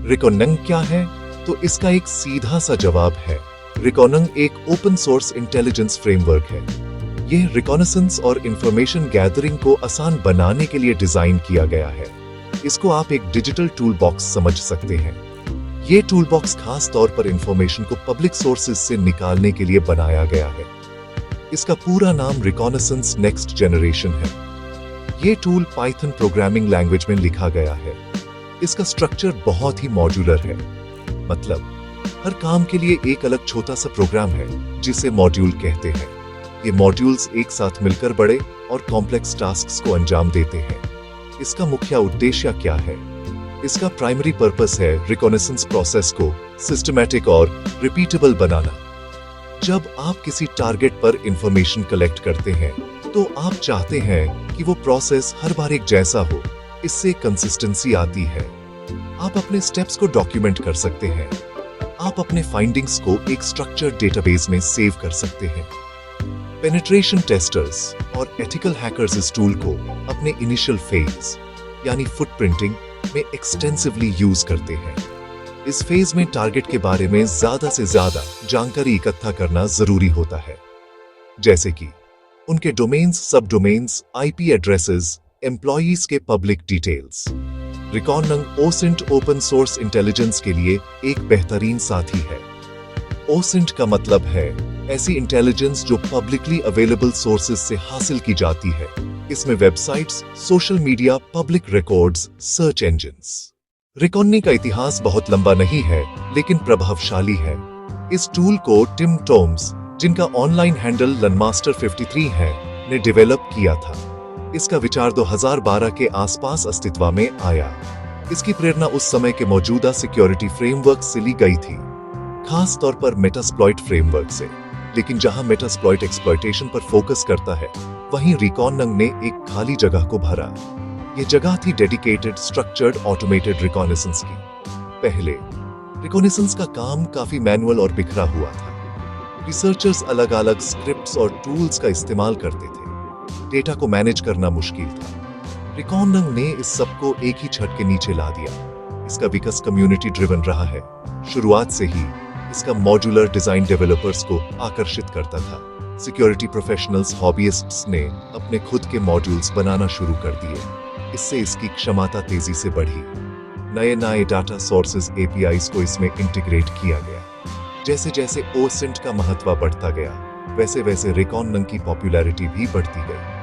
रिकॉनंग क्या है? तो इसका एक सीधा सा जवाब है, रिकॉनंग एक ओपन सोर्स इंटेलिजेंस फ्रेमवर्क है। यह रिकॉनेसेंस और इंफॉर्मेशन गैदरिंग को आसान बनाने के लिए डिजाइन किया गया है। इसको आप एक डिजिटल टूल बॉक्स समझ सकते हैं। ये टूल बॉक्स खास तौर पर इंफॉर्मेशन को पब्लिक सोर्सेज से निकालने के लिए बनाया गया है। इसका पूरा नाम रिकॉनेसेंस नेक्स्ट जनरेशन है। ये टूल पाइथन प्रोग्रामिंग लैंग्वेज में लिखा गया है। इसका स्ट्रक्चर बहुत ही मॉड्यूलर है, मतलब हर काम के लिए एक अलग छोटा सा प्रोग्राम है जिसे मॉड्यूल कहते हैं। ये मॉड्यूल्स एक साथ मिलकर बड़े और कॉम्प्लेक्स टास्क्स को अंजाम देते हैं। इसका मुख्य उद्देश्य क्या है? इसका प्राइमरी पर्पस है रिकॉनेसेंस प्रोसेस को सिस्टमैटिक और रिपीटेबल बनाना। जब आप किसी टारगेट पर इंफॉर्मेशन कलेक्ट करते हैं तो आप चाहते हैं कि वो प्रोसेस हर बार एक जैसा हो। इससे कंसिस्टेंसी आती है। आप अपने स्टेप्स को डॉक्यूमेंट कर सकते हैं। आप अपने फाइंडिंग्स को एक स्ट्रक्चर्ड डेटाबेस में सेव कर सकते हैं। पेनिट्रेशन टेस्टर्स और एथिकल हैकर्स इस टूल को अपने इनिशियल फेज यानी फुटप्रिंटिंग में एक्सटेंसिवली यूज करते हैं। इस फेज में टारगेट के बारे में ज्यादा से ज्यादा जानकारी इकट्ठा करना जरूरी होता है, जैसे कि उनके डोमेन्स, सब डोमेन्स, आईपी एड्रेसेस, एम्प्लॉयज के पब्लिक डिटेल्स। रिकॉनंग ओसिंट ओपन सोर्स इंटेलिजेंस के लिए एक बेहतरीन साथी है। ओसिंट का मतलब है ऐसी इंटेलिजेंस जो पब्लिकली अवेलेबल सोर्सेज से हासिल की जाती है। इसमें websites, social media, public records, search engines. रिकॉनिंग का इतिहास बहुत लंबा नहीं है, लेकिन प्रभावशाली है। इस टूल को टिम टॉम्स, जिनका ऑनलाइन हैंडल लनमास्टर 53 है, ने डेवलप किया था। इसका विचार 2012 के आसपास अस्तित्व में आया। इसकी प्रेरणा उस समय के मौजूदा सिक्योरिटी फ्रेमवर्क से ली गई थी, खास तौर पर मेटास्प्लॉइट फ्रेमवर्क से। लेकिन जहां मेटास्प्लॉइट एक्सप्लॉइटेशन पर फोकस करता है, वहीं रिकॉनंग ने एक खाली जगह को भरा। यह जगह थी डेडिकेटेड, स्ट्रक्चर्ड, ऑटोमेटेड रिकॉनेसेंस की। पहले रिकॉनेसेंस का काम काफी मैनुअल और बिखरा हुआ था। रिसर्चर्स अलग अलग स्क्रिप्ट्स और टूल्स का इस्तेमाल करते थे। डेटा को मैनेज करना मुश्किल था। रिकॉनंग ने इस सबको एक ही छत के नीचे ला दिया। इसका विकास कम्युनिटी ड्रिवन रहा है। शुरुआत से ही इसका मॉड्यूलर डिजाइन डेवलपर्स को आकर्षित करता था। सिक्योरिटी प्रोफेशनल्स, हॉबीइस्ट्स ने अपने खुद के मॉड्यूल्स बनाना शुरू कर दिए। इससे इसकी क्षमता तेजी से बढ़ी। नए डाटा सोर्सेज, एपीआईज को इसमें इंटीग्रेट किया गया। जैसे जैसे ओसिंट का महत्व बढ़ता गया, वैसे वैसे रिकॉनंग की पॉपुलैरिटी भी बढ़ती गई।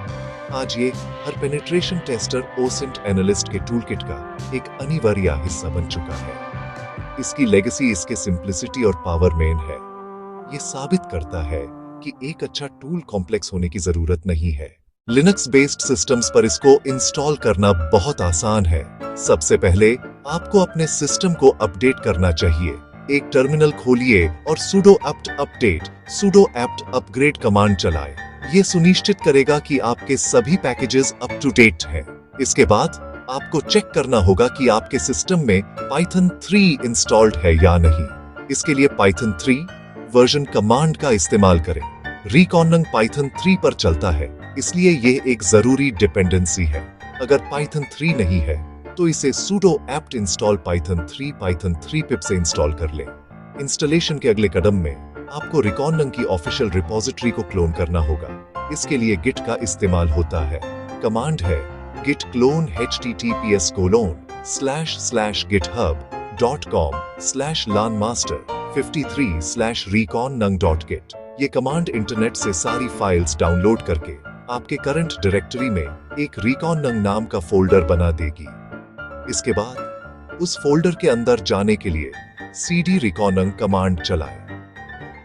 आज ये हर पेनिट्रेशन टेस्टर, ओसिंट एनालिस्ट के टूलकिट का एक अनिवार्य हिस्सा बन चुका है। इसकी लेगेसी इसके सिंप्लिसिटी और पावर में है। ये साबित करता है कि एक अच्छा टूल कॉम्प्लेक्स होने की जरूरत नहीं है। लिनक्स बेस्ड सिस्टम्स पर इसको इंस्टॉल करना बहुत आसान है। सबसे पहले आपको अपने सिस्टम को अपडेट करना चाहिए। एक टर्मिनल खोलिए और sudo apt update, sudo apt upgrade command चलाएं। ये सुनिश्चित करेगा कि आपके सभी पैकेजेस अप टू डेट हैं। इसके बाद आपको चेक करना होगा कि आपके सिस्टम में Python 3 इंस्टॉल्ड है या नहीं। इसके लिए Python 3 वर्जन कमांड का इस्तेमाल करें। रिकॉनंग Python 3 पर चलता है, इसलिए यह एक जरूरी डिपेंडेंसी है। अगर Python 3 नहीं है तो इसे sudo apt install Python 3 पिप से इंस्टॉल कर लें। इंस्टॉलेशन के अगले कदम में आपको रिकॉनंग की ऑफिशियल रिपोजिटरी को क्लोन करना होगा। इसके लिए गिट का इस्तेमाल होता है। कमांड है git clone https://github.com/lanmaster53/reconung.git। ये कमांड इंटरनेट से सारी फाइल्स डाउनलोड करके आपके करंट डायरेक्टरी में एक रिकॉनंग नाम का फोल्डर बना देगी। इसके बाद उस फोल्डर के अंदर जाने के लिए cd रिकॉनंग कमांड चलाएं।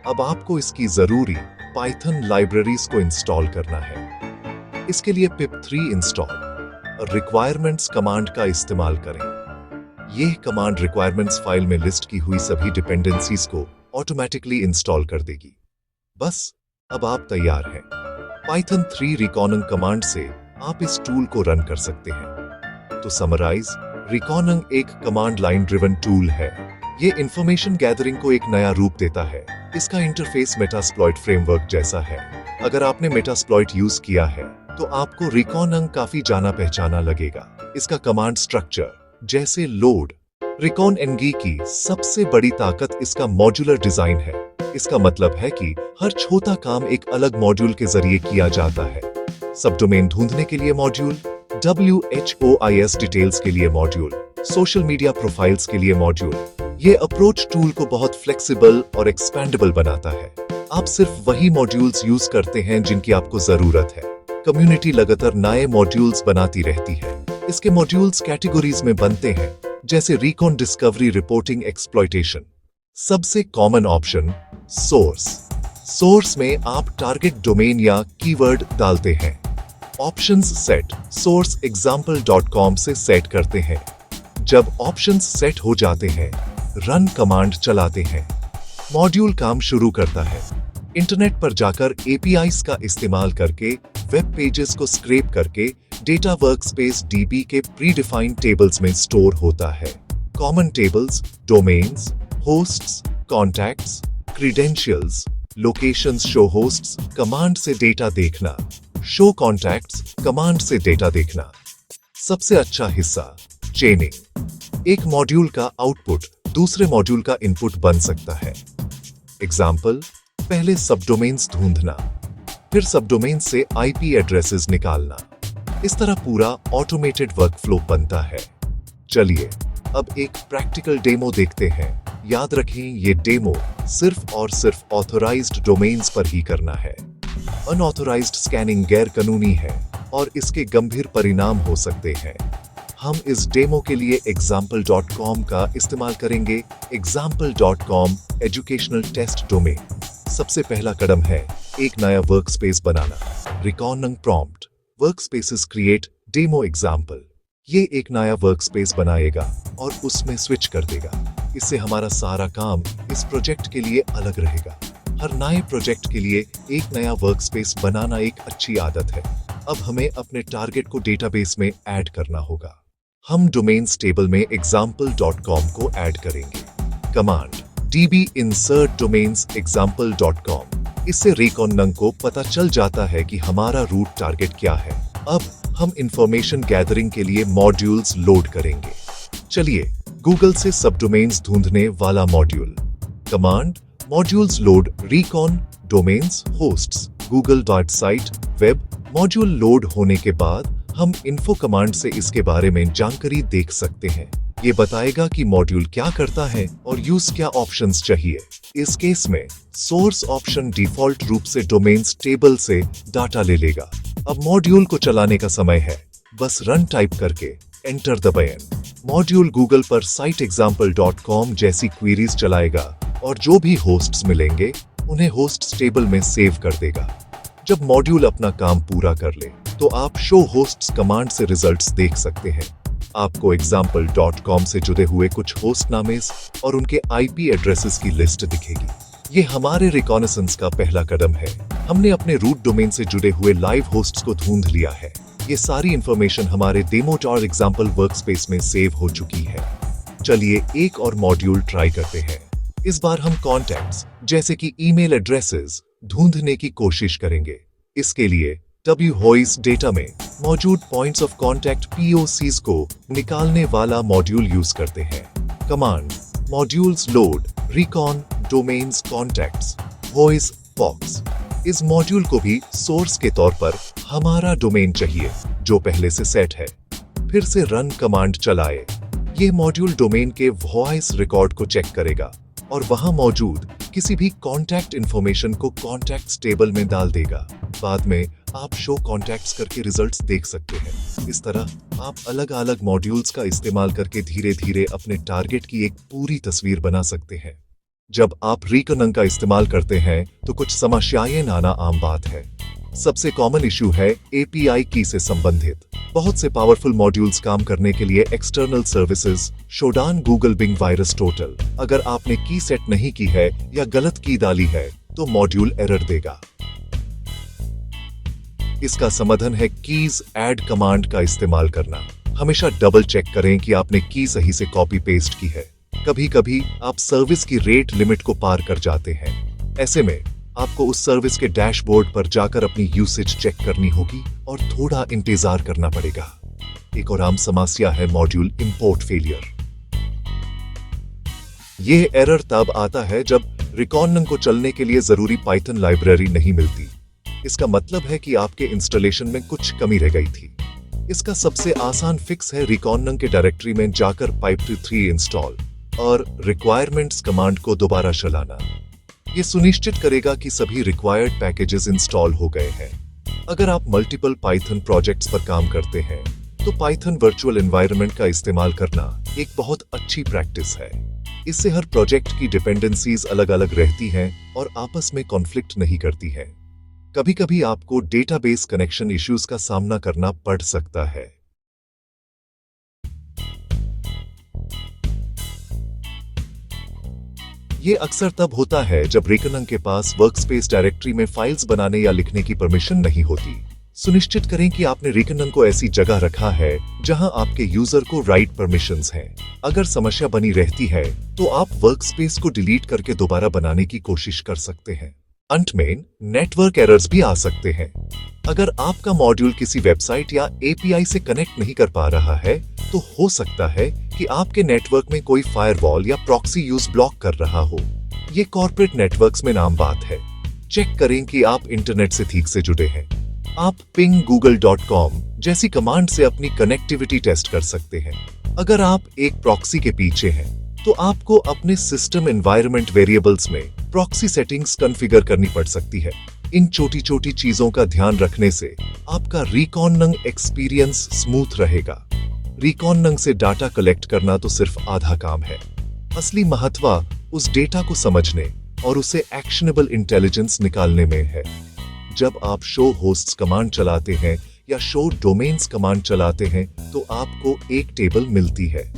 अब आपको इसकी जरूरी पाइथन लाइब्रेरीज को इंस्टॉल करना है। इसके लिए pip3 इंस्टॉल रिक्वायरमेंट्स कमांड का इस्तेमाल करें। यह कमांड रिक्वायरमेंट्स फाइल में लिस्ट की हुई सभी डिपेंडेंसीज को ऑटोमेटिकली इंस्टॉल कर देगी। बस अब आप तैयार हैं। Python 3 रिकॉनंग कमांड से आप इस टूल को रन कर सकते हैं। तो समराइज, रिकॉनंग एक कमांड लाइन ड्रिवन टूल है। ये इंफॉर्मेशन गैदरिंग को एक नया रूप देता है। इसका इंटरफेस मेटास्प्लॉइट फ्रेमवर्क जैसा है। अगर आपने मेटास्प्लॉइट यूज किया है तो आपको रिकॉनंग काफी जाना पहचाना लगेगा। इसका कमांड स्ट्रक्चर जैसे लोड, रिकॉन एनगी की सबसे बड़ी ताकत इसका मॉड्यूलर डिजाइन है। इसका मतलब है कि हर छोटा काम एक अलग मॉड्यूल के जरिए किया जाता है। सब डोमेन ढूंढने के लिए मॉड्यूल, WHOIS डिटेल्स के लिए मॉड्यूल, सोशल मीडिया प्रोफाइल्स के लिए मॉड्यूल। ये अप्रोच टूल को बहुत फ्लेक्सिबल और एक्सपेंडेबल बनाता है। आप सिर्फ वही मॉड्यूल्स यूज करते हैं जिनकी आपको जरूरत है। कम्युनिटी लगातार नए मॉड्यूल्स बनाती रहती है। इसके मॉड्यूल्स कैटेगरीज में बनते हैं, जैसे रिकॉन डिस्कवरी, रिपोर्टिंग, एक्सप्लॉयटेशन। सबसे कॉमन ऑप्शन सोर्स। सोर्स में आप टारगेट डोमेन या कीवर्ड डालते हैं। ऑप्शंस सेट सोर्स example.com से सेट करते हैं। जब ऑप्शंस सेट हो जाते हैं, रन कमांड चलाते हैं। मॉड्यूल काम शुरू करता है। इंटरनेट पर जाकर APIs का इस्तेमाल करके वेब पेजेस को स्क्रैप करके डेटा वर्कस्पेस DB के प्रीडिफाइंड टेबल्स में स्टोर होता है। Common tables, domains, hosts, contacts, credentials, locations, show hosts command से डेटा देखना, शो कॉन्टैक्ट्स कमांड से डेटा देखना। सबसे अच्छा हिस्सा चेनिंग। एक मॉड्यूल का आउटपुट दूसरे मॉड्यूल का इनपुट बन सकता है। एग्जाम्पल, पहले सबडोमेन्स ढूंढना, फिर सबडोमेन से IP एड्रेसेस निकालना। इस तरह पूरा ऑटोमेटेड वर्कफ्लो बनता है। चलिए अब एक प्रैक्टिकल डेमो देखते हैं। याद रखें, ये डेमो सिर्फ और सिर्फ ऑथोराइज्ड डोमेन्स पर ही करना है। अनऑथोराइज्ड स्कैनिंग गैर कानूनी है और इसके गंभीर परिणाम हो सकते हैं। हम इस डेमो के लिए example.com का इस्तेमाल करेंगे। example.com educational test domain. सबसे पहला कदम है एक नया वर्कस्पेस बनाना। रिकॉनिंग prompt workspaces create demo example. ये एक नया वर्कस्पेस बनाएगा और उसमें स्विच कर देगा। इससे हमारा सारा काम इस प्रोजेक्ट के लिए अलग रहेगा। हर नए प्रोजेक्ट के लिए एक नया वर्कस्पेस बनाना एक अच्छी आदत है। अब हमें अपने टारगेट को डेटाबेस में ऐड करना होगा। हम डोमेन्स टेबल में example.com को ऐड करेंगे। Command DB insert domains example.com। इससे रिकॉनिंग को पता चल जाता है कि हमारा रूट टारगेट क्या है। अब हम इंफॉर्मेशन गैदरिंग के लिए मॉड्यूल्स लोड करेंगे। चलिए गूगल से सबडोमेन्स ढूंढने वाला module. Command modules load recon domains hosts google.site web. Module load होने के बाद हम इन्फो कमांड से इसके बारे में जानकारी देख सकते हैं। ये बताएगा कि मॉड्यूल क्या करता है और यूज क्या ऑप्शंस चाहिए। इस केस में सोर्स ऑप्शन डिफॉल्ट रूप से डोमेन्स टेबल से डाटा ले लेगा। अब मॉड्यूल को चलाने का समय है। बस रन टाइप करके एंटर दबाएं। मॉड्यूल गूगल पर साइट example.com जैसी क्वेरीज चलाएगा और जो भी होस्ट्स मिलेंगे उन्हें होस्ट्स टेबल में सेव कर देगा। जब मॉड्यूल अपना काम पूरा कर ले तो आप शो होस्ट्स कमांड से रिजल्ट्स देख सकते हैं। आपको example.com से जुड़े हुए कुछ होस्ट नामेस और उनके IP एड्रेसेस की लिस्ट दिखेगी। ये हमारे रिकॉनेसेंस का पहला कदम है। हमने अपने रूट डोमेन से जुड़े हुए लाइव होस्ट्स को ढूंढ लिया है। ये सारी इंफॉर्मेशन हमारे डेमो और एग्जाम्पल वर्कस्पेस में सेव हो चुकी है। चलिए एक और मॉड्यूल ट्राई करते हैं। इस बार हम कॉन्टैक्ट्स जैसे कि ईमेल एड्रेसेस ढूंढने की कोशिश करेंगे। इसके लिए WHOIS डेटा में मौजूद पॉइंट्स ऑफ कॉन्टैक्ट POCs को निकालने वाला मॉड्यूल यूज करते हैं। Command modules load recon domains contacts WHOIS box. इस मॉड्यूल को भी सोर्स के तौर पर हमारा डोमेन चाहिए जो पहले से सेट है। फिर से रन कमांड चलाए। ये मॉड्यूल डोमेन के WHOIS रिकॉर्ड को चेक करेगा और वहां मौजूद किसी भी कॉन्टैक्ट इंफॉर्मेशन को कॉन्टैक्ट्स टेबल में डाल देगा। बाद में आप शो कॉन्टैक्ट्स करके रिजल्ट्स देख सकते हैं। इस तरह आप अलग अलग मॉड्यूल्स का इस्तेमाल करके धीरे धीरे अपने टारगेट की एक पूरी तस्वीर बना सकते हैं। जब आप रिकॉनिंग का इस्तेमाल करते हैं तो कुछ समस्याएं आना आम बात है। सबसे कॉमन इशू है API की से संबंधित। बहुत से पावरफुल मॉड्यूल्स काम करने के लिए external services, Shodan, Google Bing VirusTotal. अगर आपने की सेट नहीं की है या गलत की डाली है तो मॉड्यूल एरर देगा। इसका समाधान है कीज ऐड कमांड का इस्तेमाल करना। हमेशा डबल चेक करें कि आपने की सही से कॉपी पेस्ट की है। कभी कभी आप सर्विस की रेट लिमिट को पार कर जाते हैं। ऐसे में आपको उस सर्विस के डैशबोर्ड पर जाकर अपनी यूसेज चेक करनी होगी और थोड़ा इंतजार करना पड़ेगा। एक और आम समस्या है मॉड्यूल इंपोर्ट फेलियर। ये एरर तब आता है जब रिकॉनन को चलने के लिए जरूरी पाइथन लाइब्रेरी नहीं मिलती। इसका मतलब है कि आपके इंस्टॉलेशन में कुछ कमी रह गई थी। इसका सबसे आसान फिक्स है रिकॉनन के डायरेक्टरी में जाकर pipe23 इंस्टॉल और रिक्वायरमेंट्स कमांड को दोबारा चलाना। ये सुनिश्चित करेगा कि सभी रिक्वायर्ड पैकेजेस इंस्टॉल हो गए हैं। अगर आप मल्टीपल पाइथन प्रोजेक्ट्स पर काम करते हैं तो पाइथन वर्चुअल एनवायरनमेंट का इस्तेमाल करना एक बहुत अच्छी प्रैक्टिस है। इससे हर प्रोजेक्ट की डिपेंडेंसीज अलग अलग रहती हैं और आपस में कॉन्फ्लिक्ट नहीं करती हैं। कभी-कभी आपको डेटाबेस कनेक्शन इश्यूज का सामना करना पड़ सकता है। ये अक्सर तब होता है जब रिकॉनन के पास वर्कस्पेस डायरेक्टरी में फाइल्स बनाने या लिखने की परमिशन नहीं होती। सुनिश्चित करें कि आपने रिकॉनन को ऐसी जगह रखा है जहां आपके यूजर को राइट परमिशंस हैं। अगर समस्या बनी रहती है तो आप वर्कस्पेस को डिलीट करके दोबारा बनाने की कोशिश कर सकते हैं। अंत में नेटवर्क एरर्स भी आ सकते हैं। अगर आपका मॉड्यूल किसी वेबसाइट या एपीआई से कनेक्ट नहीं कर पा रहा है तो हो सकता है कि आपके नेटवर्क में कोई फायरवॉल या प्रॉक्सी यूज ब्लॉक कर रहा हो। ये कॉर्पोरेट नेटवर्क्स में आम बात है। चेक करें कि आप इंटरनेट से ठीक से जुड़े हैं। आप पिंग google.com जैसी कमांड से अपनी कनेक्टिविटी टेस्ट कर सकते हैं। अगर आप एक प्रॉक्सी के पीछे हैं तो आपको अपने सिस्टम एनवायरनमेंट वेरिएबल्स में प्रॉक्सी सेटिंग्स कॉन्फ़िगर करनी पड़ सकती है। इन छोटी छोटी चीजों का ध्यान रखने से आपका रिकॉनन एक्सपीरियंस स्मूथ रहेगा। रिकॉनन से डाटा कलेक्ट करना तो सिर्फ आधा काम है। असली महत्व उस डेटा को समझने और उसे एक्शनेबल इंटेलिजेंस निकालने में है। जब आप शो होस्ट्स कमांड चलाते हैं या शो डोमेन्स कमांड चलाते हैं तो आपको एक टेबल मिलती है।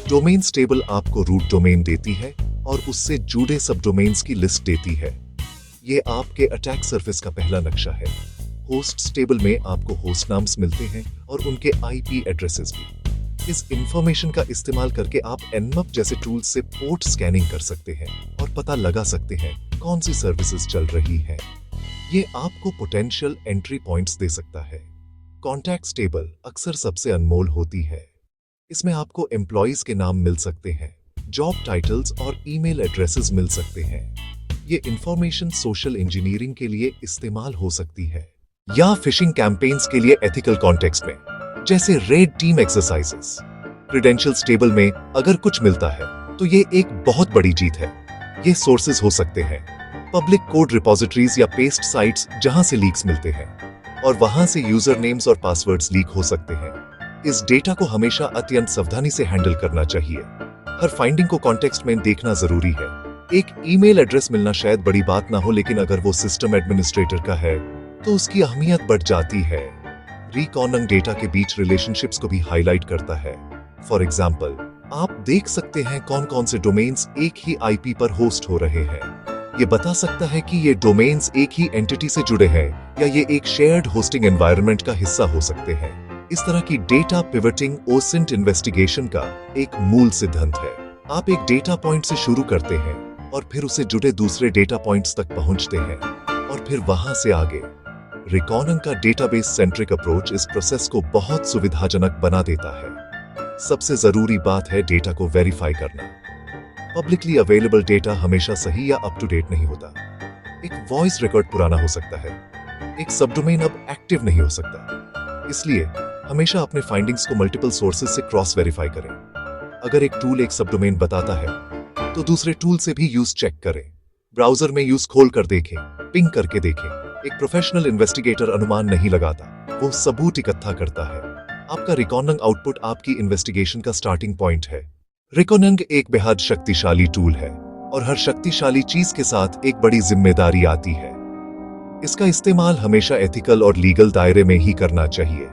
डोमेन्स टेबल आपको रूट डोमेन देती है और उससे जुड़े सब डोमेन्स की लिस्ट देती है। ये आपके अटैक सरफेस का पहला नक्शा है। होस्ट्स टेबल में आपको होस्ट नाम्स मिलते हैं और उनके आईपी एड्रेसेस भी। इस इंफॉर्मेशन का इस्तेमाल करके आप nmap जैसे टूल्स से पोर्ट स्कैनिंग कर सकते हैं और पता लगा सकते हैं कौन सी सर्विसेज चल रही हैं। ये आपको पोटेंशियल एंट्री पॉइंट्स दे सकता है। कॉन्टैक्ट्स टेबल अक्सर सबसे अनमोल होती है। इसमें आपको एम्प्लॉइज के नाम मिल सकते हैं, जॉब टाइटल्स और ईमेल एड्रेसेस मिल सकते हैं। ये इंफॉर्मेशन सोशल इंजीनियरिंग के लिए इस्तेमाल हो सकती है या फिशिंग कैंपेन्स के लिए एथिकल कॉन्टेक्स्ट में, जैसे red team exercises. Credentials table में अगर कुछ मिलता है तो ये एक बहुत बड़ी जीत है। ये सोर्सेज हो सकते हैं पब्लिक कोड रिपोजिटरीज या पेस्ट साइट्स जहां से लीक्स मिलते हैं और वहां से यूजर नेम्स और पासवर्ड्स लीक हो सकते हैं। इस डेटा को हमेशा अत्यंत सावधानी से हैंडल करना चाहिए। हर फाइंडिंग को कॉन्टेक्स्ट में देखना जरूरी है। एक ईमेल एड्रेस मिलना शायद बड़ी बात ना हो, लेकिन अगर वो सिस्टम एडमिनिस्ट्रेटर का है तो उसकी अहमियत बढ़ जाती है। रिकॉनन डेटा के बीच रिलेशनशिप्स को भी हाईलाइट करता है। फॉर एग्जाम्पल, आप देख सकते हैं कौन कौन से डोमेन्स एक ही आईपी पर होस्ट हो रहे हैं। ये बता सकता है कि ये डोमेन्स एक ही एंटिटी से जुड़े हैं या ये एक शेयर्ड होस्टिंग एनवायरनमेंट का हिस्सा हो सकते हैं। इस तरह की डेटा पिवटिंग ओसिंट इन्वेस्टिगेशन का एक मूल सिद्धांत है। आप एक डेटा पॉइंट से शुरू करते हैं और फिर उसे जुड़े दूसरे डेटा पॉइंट्स तक पहुंचते हैं और फिर वहां से आगे। रिकॉनन का डेटाबेस सेंट्रिक अप्रोच इस प्रोसेस को बहुत सुविधाजनक बना देता है। सबसे जरूरी बात है डेटा को वेरीफाई करना। पब्लिकली अवेलेबल डेटा हमेशा सही या अप टू डेट नहीं होता। एक वॉइस रिकॉर्ड पुराना हो सकता है, एक सबडोमेन अब एक्टिव नहीं हो सकता। इसलिए हमेशा अपने फाइंडिंग्स को मल्टीपल सोर्सेज से क्रॉस वेरीफाई करें। अगर एक टूल एक सबडोमेन बताता है तो दूसरे टूल से भी यूज चेक करें। ब्राउजर में यूज खोल कर देखें, पिंग करके देखें। एक प्रोफेशनल इन्वेस्टिगेटर अनुमान नहीं लगाता, वो सबूत इकट्ठा करता है। आपका रिकॉनन आउटपुट आपकी इन्वेस्टिगेशन का स्टार्टिंग पॉइंट है। रिकॉनन एक बेहद शक्तिशाली टूल है और हर शक्तिशाली चीज के साथ एक बड़ी जिम्मेदारी आती है। इसका इस्तेमाल हमेशा एथिकल और लीगल दायरे में ही करना चाहिए।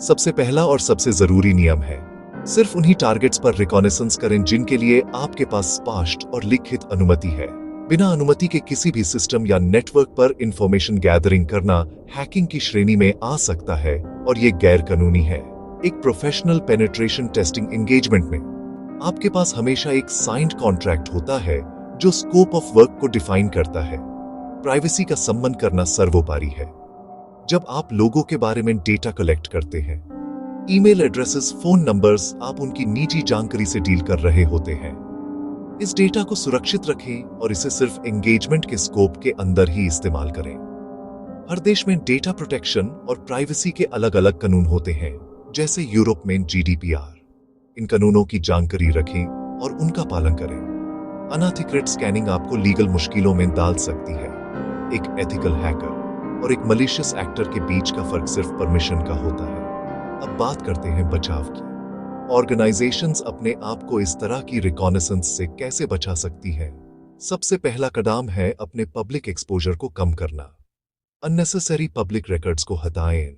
सबसे पहला और सबसे जरूरी नियम है, सिर्फ उन्हीं टारगेट्स पर रिकॉनेसेंस करें जिनके लिए आपके पास स्पष्ट और लिखित अनुमति है। बिना अनुमति के किसी भी सिस्टम या नेटवर्क पर इंफॉर्मेशन गैदरिंग करना हैकिंग की श्रेणी में आ सकता है और ये गैर कानूनी है। एक प्रोफेशनल पेनिट्रेशन टेस्टिंग एंगेजमेंट में आपके पास हमेशा एक साइंड कॉन्ट्रैक्ट होता है जो स्कोप ऑफ वर्क को डिफाइन करता है। प्राइवेसी का संबंध करना सर्वोपरि है। जब आप लोगों के बारे में डेटा कलेक्ट करते हैं, ईमेल एड्रेसेस, फोन नंबर्स, आप उनकी निजी जानकारी से डील कर रहे होते हैं। इस डेटा को सुरक्षित रखें और इसे सिर्फ एंगेजमेंट के स्कोप के अंदर ही इस्तेमाल करें। हर देश में डेटा प्रोटेक्शन और प्राइवेसी के अलग अलग कानून होते हैं, जैसे यूरोप में GDPR। इन कानूनों की जानकारी रखें और उनका पालन करें। अनधिकृत स्कैनिंग आपको लीगल मुश्किलों में डाल सकती है। एक एथिकल हैकर और एक मलिशियस एक्टर के बीच का फर्क सिर्फ परमिशन का होता है। अब बात करते हैं बचाव की। ऑर्गेनाइजेशंस अपने आप को इस तरह की रिकॉनेसेंस से कैसे बचा सकती है? सबसे पहला कदम है अपने पब्लिक एक्सपोजर को कम करना। अननेसेसरी पब्लिक रिकॉर्ड्स को हटाएं।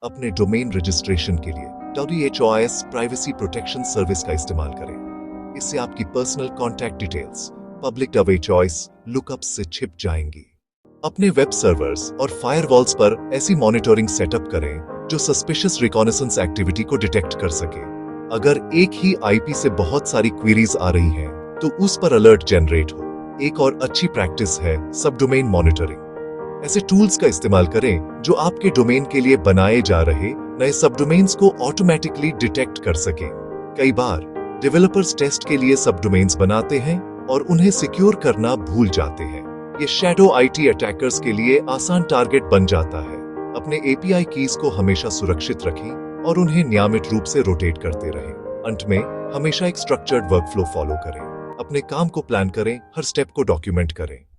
अपने डोमेन रजिस्ट्रेशन के लिए WHOIS प्राइवेसी प्रोटेक्शन सर्विस का इस्तेमाल करें। इससे आपकी personal contact details public WHOIS lookups से छिप जाएंगी। अपने वेब सर्वर्स और फायरवॉल्स पर ऐसी मॉनिटरिंग सेटअप करें जो सस्पिशियस रिकॉनेसेंस एक्टिविटी को डिटेक्ट कर सके। अगर एक ही IP से बहुत सारी क्वेरीज आ रही हैं, तो उस पर अलर्ट जनरेट हो। एक और अच्छी प्रैक्टिस है सब डोमेन मॉनिटरिंग। ऐसे टूल्स का इस्तेमाल करें जो आपके डोमेन के लिए बनाए जा रहे नए सब डोमेन्स को ऑटोमेटिकली डिटेक्ट कर सकें। कई बार डेवलपर्स टेस्ट के लिए सब डोमेन्स बनाते हैं और उन्हें सिक्योर करना भूल जाते हैं। ये शैडो IT अटैकर्स के लिए आसान टारगेट बन जाता है। अपने API कीज को हमेशा सुरक्षित रखें और उन्हें नियमित रूप से रोटेट करते रहें। अंत में हमेशा एक स्ट्रक्चर्ड वर्कफ्लो फॉलो करें। अपने काम को प्लान करें, हर स्टेप को डॉक्यूमेंट करें।